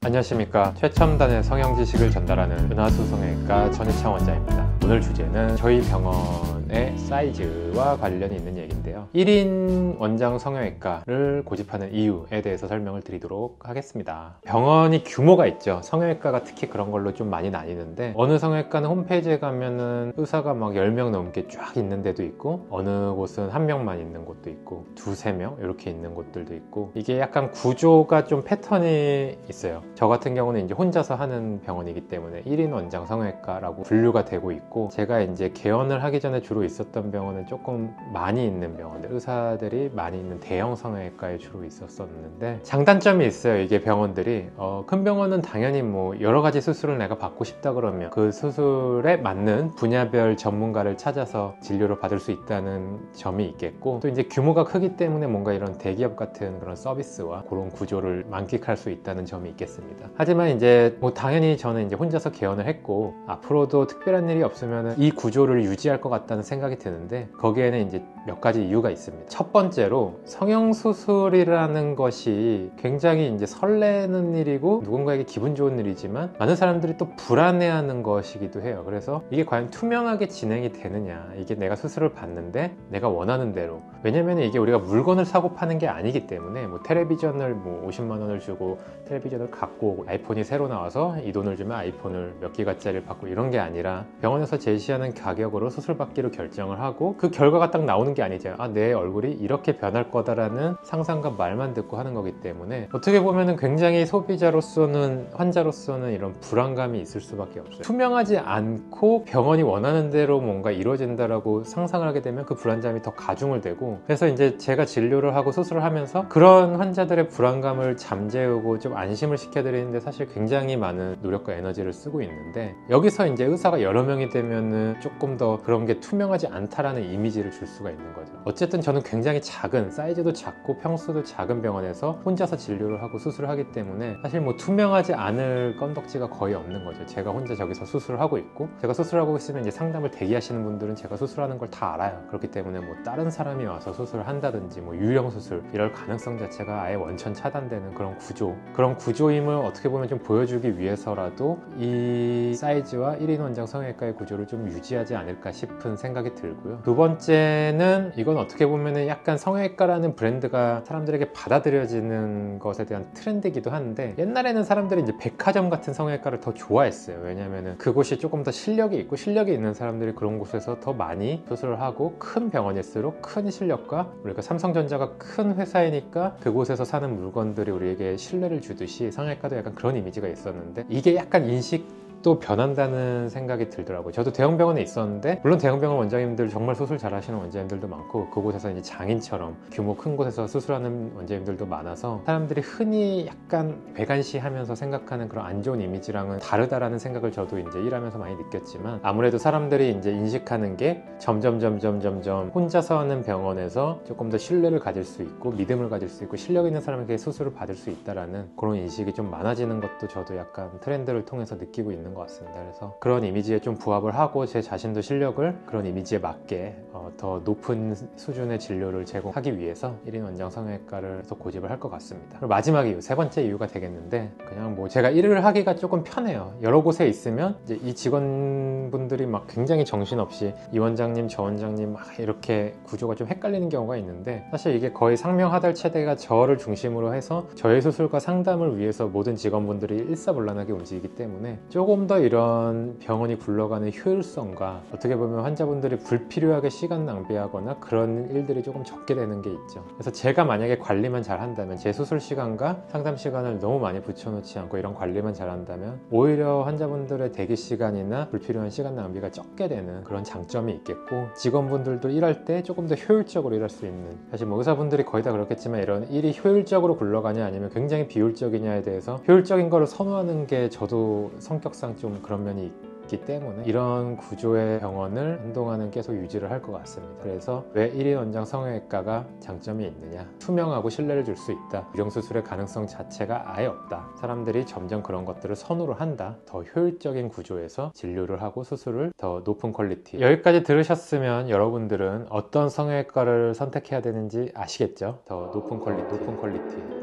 안녕하십니까. 최첨단의 성형 지식을 전달하는 은하수 성형외과 전희창 원장입니다. 오늘 주제는 저희 병원의 사이즈와 관련이 있는 얘기인데요. 1인 원장 성형외과를 고집하는 이유에 대해서 설명을 드리도록 하겠습니다. 병원이 규모가 있죠. 성형외과가 특히 그런 걸로 좀 많이 나뉘는데, 어느 성형외과는 홈페이지에 가면은 의사가 막 10명 넘게 쫙 있는 데도 있고, 어느 곳은 1명만 있는 곳도 있고, 2, 3명 이렇게 있는 곳들도 있고, 이게 약간 구조가 좀 패턴이 있어요. 저 같은 경우는 이제 혼자서 하는 병원이기 때문에 1인 원장 성형외과라고 분류가 되고 있고, 제가 이제 개원을 하기 전에 주로 있었던 병원은 조금 많이 있는 병원들, 의사들이 많이 있는 대형 성형외과에 주로 있었었는데, 장단점이 있어요. 이게 병원들이 큰 병원은 당연히 뭐 여러 가지 수술을 내가 받고 싶다 그러면 그 수술에 맞는 분야별 전문가를 찾아서 진료를 받을 수 있다는 점이 있겠고, 또 이제 규모가 크기 때문에 뭔가 이런 대기업 같은 그런 서비스와 그런 구조를 만끽할 수 있다는 점이 있겠습니다. 하지만 이제 뭐 당연히 저는 이제 혼자서 개원을 했고, 앞으로도 특별한 일이 없으면 이 구조를 유지할 것 같다는 생각이 드는데, 거기에는 이제 몇 가지 이유가 있습니다. 첫 번째로 성형수술이라는 것이 굉장히 이제 설레는 일이고 누군가에게 기분 좋은 일이지만, 많은 사람들이 또 불안해하는 것이기도 해요. 그래서 이게 과연 투명하게 진행이 되느냐, 이게 내가 수술을 받는데 내가 원하는 대로, 왜냐면 이게 우리가 물건을 사고 파는 게 아니기 때문에, 뭐 텔레비전을 뭐 50만 원을 주고 텔레비전을 갖고 오고, 아이폰이 새로 나와서 이 돈을 주면 아이폰을 몇 기가짜리를 받고 이런 게 아니라, 병원에서 제시하는 가격으로 수술 받기로 결정을 하고, 그 결과가 딱 나오는 게 아니죠. 내 얼굴이 이렇게 변할 거다라는 상상과 말만 듣고 하는 거기 때문에, 어떻게 보면은 굉장히 소비자로서는, 환자로서는 이런 불안감이 있을 수밖에 없어요. 투명하지 않고 병원이 원하는 대로 뭔가 이루어진다라고 상상을 하게 되면 그 불안감이 더 가중을 되고, 그래서 이제 제가 진료를 하고 수술을 하면서 그런 환자들의 불안감을 잠재우고 좀 안심을 시켜드리는데 사실 굉장히 많은 노력과 에너지를 쓰고 있는데, 여기서 이제 의사가 여러 명이 되면은 조금 더 그런 게 투명하지 않다라는 이미지를 줄 수가 있는 거죠. 어쨌든 저는 굉장히 작은, 사이즈도 작고 평수도 작은 병원에서 혼자서 진료를 하고 수술을 하기 때문에, 사실 뭐 투명하지 않을 건덕지가 거의 없는 거죠. 제가 혼자 저기서 수술을 하고 있고, 제가 수술하고 있으면 이제 상담을 대기하시는 분들은 제가 수술하는 걸 다 알아요. 그렇기 때문에 뭐 다른 사람이 와서 수술을 한다든지 뭐 유형 수술 이럴 가능성 자체가 아예 원천 차단되는 그런 구조임을 어떻게 보면 좀 보여주기 위해서라도 이 사이즈와 1인 원장 성형외과의 구조를 좀 유지하지 않을까 싶은 생각이 들고요. 두 번째는, 이건 어떻게 보면 약간 성형외과라는 브랜드가 사람들에게 받아들여지는 것에 대한 트렌드이기도 한데, 옛날에는 사람들이 이제 백화점 같은 성형외과를 더 좋아했어요. 왜냐면은 그곳이 조금 더 실력이 있고, 실력이 있는 사람들이 그런 곳에서 더 많이 수술을 하고, 큰 병원일수록 큰 실력과, 우리가 삼성전자가 큰 회사이니까 그곳에서 사는 물건들이 우리에게 신뢰를 주듯이 성형외과도 약간 그런 이미지가 있었는데, 이게 약간 인식도 변한다는 생각이 들더라고요. 저도 대형병원에 있었는데, 물론 대형병원 원장님들 정말 수술 잘하시는 원장님들도 많고, 그곳에서 이제 장인처럼 규모 큰 곳에서 수술하는 원장님들도 많아서, 사람들이 흔히 약간 배관시하면서 생각하는 그런 안 좋은 이미지랑은 다르다라는 생각을 저도 이제 일하면서 많이 느꼈지만, 아무래도 사람들이 이제 인식하는 게 점점 혼자서 하는 병원에서 조금 더 신뢰를 가질 수 있고, 믿음을 가질 수 있고, 실력 있는 사람에게 수술을 받을 수 있다라는 그런 인식이 좀 많아지는 것도 저도 약간 트렌드를 통해서 느끼고 있는 것 같습니다. 그래서 그런 이미지에 좀 부합을 하고, 제 자신도 실력을 그런 이미지에 맞게 더 높은 수준의 진료를 제공하기 위해서 1인 원장 성형외과를 더 고집을 할 것 같습니다. 그리고 마지막 이유, 세 번째 이유가 되겠는데, 그냥 뭐 제가 일을 하기가 조금 편해요. 여러 곳에 있으면 이제 이 직원분들이 막 굉장히 정신없이 이 원장님 저 원장님 막 이렇게 구조가 좀 헷갈리는 경우가 있는데, 사실 이게 거의 상명하달체대가 저를 중심으로 해서 저의 수술과 상담을 위해서 모든 직원분들이 일사불란하게 움직이기 때문에, 조금 더 이런 병원이 굴러가는 효율성과, 어떻게 보면 환자분들이 불필요하게 시간 낭비하거나 그런 일들이 조금 적게 되는 게 있죠. 그래서 제가 만약에 관리만 잘 한다면, 제 수술 시간과 상담 시간을 너무 많이 붙여놓지 않고 이런 관리만 잘 한다면, 오히려 환자분들의 대기 시간이나 불필요한 시간 낭비가 적게 되는 그런 장점이 있겠고, 직원분들도 일할 때 조금 더 효율적으로 일할 수 있는, 사실 뭐 의사분들이 거의 다 그렇겠지만, 이런 일이 효율적으로 굴러가냐 아니면 굉장히 비효율적이냐에 대해서 효율적인 거를 선호하는 게 저도 성격상 좀 그런 면이 있기 때문에, 이런 구조의 병원을 한동안은 계속 유지를 할 것 같습니다. 그래서 왜 1인 원장 성형외과가 장점이 있느냐, 투명하고 신뢰를 줄 수 있다, 유형수술의 가능성 자체가 아예 없다, 사람들이 점점 그런 것들을 선호를 한다, 더 효율적인 구조에서 진료를 하고 수술을 더 높은 퀄리티. 여기까지 들으셨으면 여러분들은 어떤 성형외과를 선택해야 되는지 아시겠죠? 더 높은 퀄리티